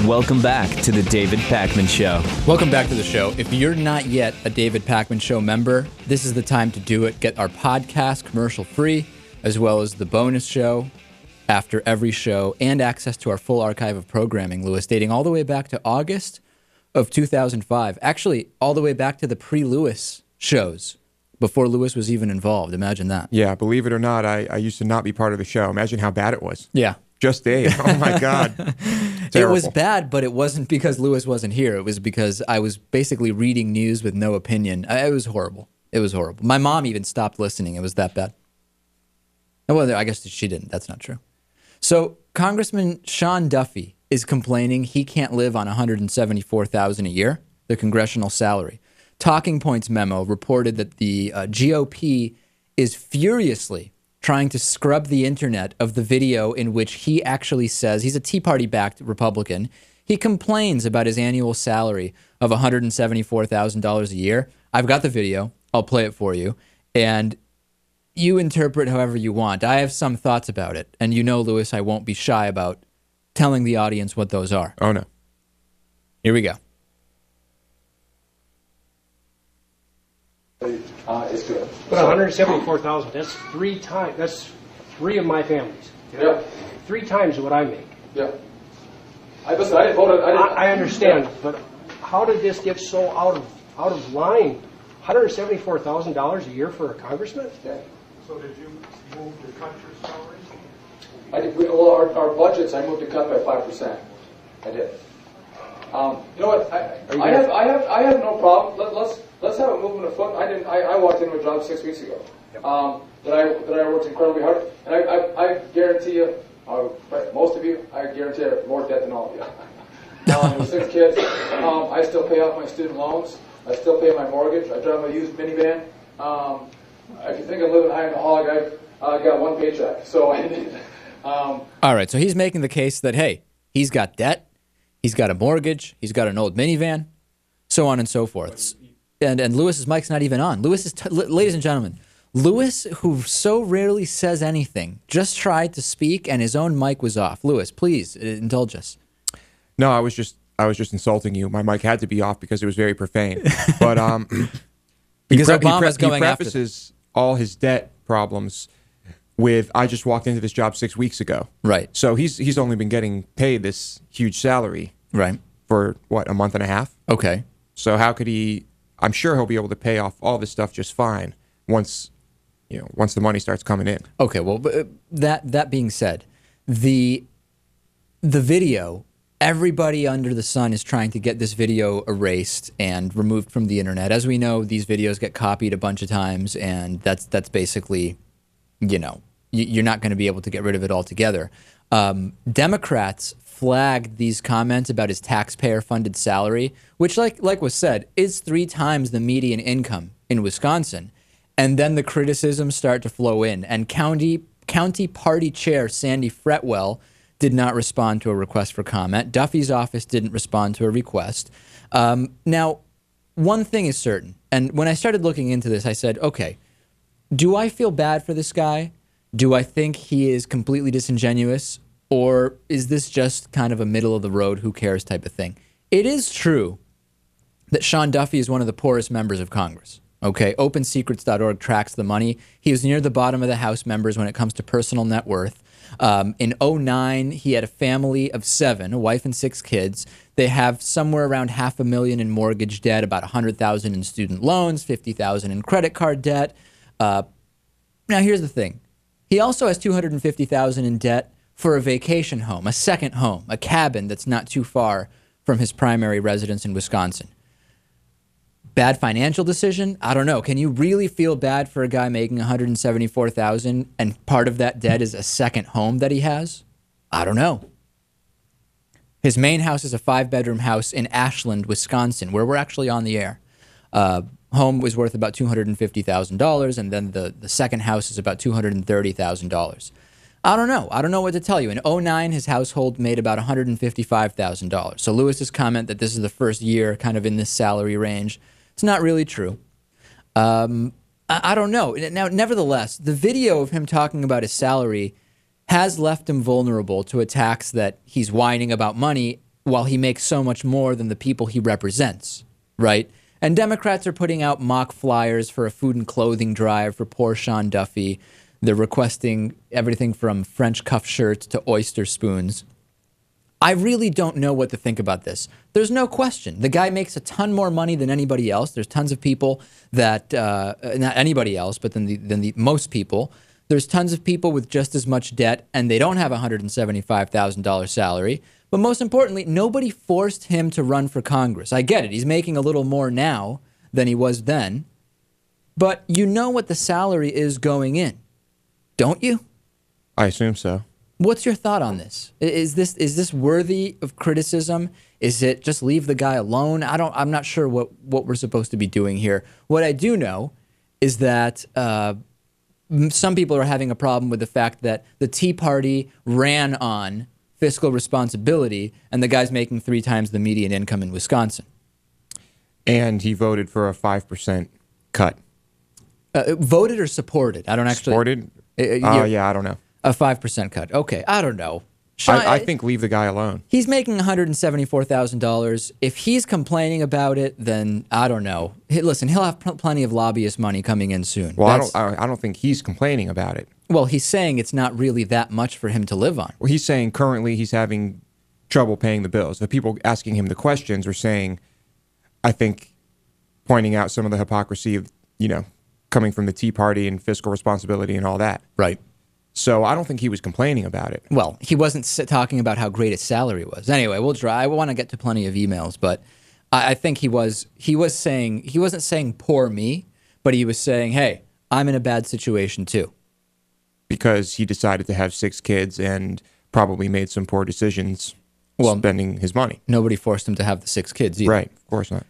Welcome back to the David Pakman Show. Welcome back to the show. If you're not yet a David Pakman Show member, this is the time to do it. Get our podcast commercial free, as well as the bonus show after every show, and access to our full archive of programming, Lewis, dating all the way back to August of 2005. Actually, all the way back to the pre-Lewis shows, before Lewis was even involved. Imagine that. Yeah, believe it or not, I used to not be part of the show. Imagine how bad it was. Yeah. Just Dave. Oh, my God. It was bad, but it wasn't because Lewis wasn't here. It was because I was basically reading news with no opinion. It was horrible. It was horrible. My mom even stopped listening. It was that bad. Well, I guess she didn't. That's not true. So Congressman Sean Duffy is complaining he can't live on $174,000 a year, the congressional salary. Talking Points memo reported that the GOP is furiously trying to scrub the internet of the video in which he actually says, he's a Tea Party-backed Republican, he complains about his annual salary of $174,000 a year. I've got the video. I'll play it for you. And you interpret however you want. I have some thoughts about it. And you know, Lewis, I won't be shy about telling the audience what those are. Oh, no. Here we go. It's good. But 174,000, that's three times, that's three of my families. Yeah. Three times what I make. Yeah. Listen, I didn't vote. I understand, but how did this get so out of line? $174,000 a year for a congressman? Yeah. So did you move to cut your salaries? I did. Well, our budgets, I moved to cut by 5%. I did. You know what? I have no problem. Let's have a movement afoot. I walked into a job 6 weeks ago. That I worked incredibly hard, and I guarantee you, most of you, I guarantee I have more debt than all of you. With 6 kids, I still pay off my student loans. I still pay my mortgage. I drive a used minivan. If you think I'm living high in the hog, I got one paycheck. So I did. All right, so he's making the case that, hey, he's got debt, he's got a mortgage, he's got an old minivan, so on and so forth. And Lewis's mic's not even on. Lewis is, ladies and gentlemen, Lewis, who so rarely says anything, just tried to speak and his own mic was off. Lewis, please indulge us. No, I was just insulting you. My mic had to be off because it was very profane. But because Obama's going he after prefaces all his debt problems with, I just walked into this job 6 weeks ago. Right. So he's only been getting paid this huge salary. Right. For what, a month and a half? Okay. So how could he? I'm sure he'll be able to pay off all this stuff just fine once the money starts coming in. Okay. Well, that being said, the video, everybody under the sun is trying to get this video erased and removed from the internet. As we know, these videos get copied a bunch of times, and that's basically, you're not going to be able to get rid of it altogether. Democrats flagged these comments about his taxpayer-funded salary, which, like was said, is 3 times the median income in Wisconsin. And then the criticisms start to flow in. And county party chair Sandy Fretwell did not respond to a request for comment. Duffy's office didn't respond to a request. Now, one thing is certain. And when I started looking into this, I said, okay, do I feel bad for this guy? Do I think he is completely disingenuous? Or is this just kind of a middle-of-the-road, who cares type of thing? It is true that Sean Duffy is one of the poorest members of Congress. Okay, OpenSecrets.org tracks the money. He was near the bottom of the House members when it comes to personal net worth. In 2009, he had a family of 7, a wife and 6 kids. They have somewhere around $500,000 in mortgage debt, about $100,000 in student loans, $50,000 in credit card debt. Now, here's the thing. He also has $250,000 in debt for a vacation home, a second home, a cabin that's not too far from his primary residence in Wisconsin. Bad financial decision? I don't know. Can you really feel bad for a guy making $174,000 and part of that debt is a second home that he has? I don't know. His main house is a 5-bedroom house in Ashland, Wisconsin, where we're actually on the air. Home was worth about $250,000, and then the second house is about $230,000. I don't know. I don't know what to tell you. In 2009, his household made about $155,000. So Lewis's comment that this is the first year kind of in this salary range, it's not really true. I don't know. Now, nevertheless, the video of him talking about his salary has left him vulnerable to attacks that he's whining about money while he makes so much more than the people he represents, right? And Democrats are putting out mock flyers for a food and clothing drive for poor Sean Duffy. They're requesting everything from French cuff shirts to oyster spoons. I really don't know what to think about this. There's no question. The guy makes a ton more money than anybody else. There's tons of people that, not anybody else, but than the most people. There's tons of people with just as much debt, and they don't have a $175,000 salary. But most importantly, nobody forced him to run for Congress. I get it. He's making a little more now than he was then. But you know what the salary is going in, don't you? I assume so. What's your thought on this? Is this worthy of criticism? Is it just leave the guy alone? I'm not sure what we're supposed to be doing here. What I do know is that some people are having a problem with the fact that the Tea Party ran on fiscal responsibility, and the guy's making 3 times the median income in Wisconsin. And he voted for a 5% cut. Voted or supported? I don't actually. Supported? Yeah, I don't know. A 5% cut. Okay, I don't know. I think leave the guy alone. He's making $174,000. If he's complaining about it, then I don't know. Listen, he'll have plenty of lobbyist money coming in soon. Well, I don't think he's complaining about it. Well, he's saying it's not really that much for him to live on. Well, he's saying currently he's having trouble paying the bills. The people asking him the questions are saying, I think, pointing out some of the hypocrisy of, coming from the Tea Party and fiscal responsibility and all that. Right. So I don't think he was complaining about it. Well, he wasn't talking about how great his salary was. Anyway, we'll try. I want to get to plenty of emails, but I think he wasn't saying poor me, but he was saying, hey, I'm in a bad situation too. Because he decided to have 6 kids and probably made some poor decisions spending his money. Nobody forced him to have the 6 kids either. Right, of course not.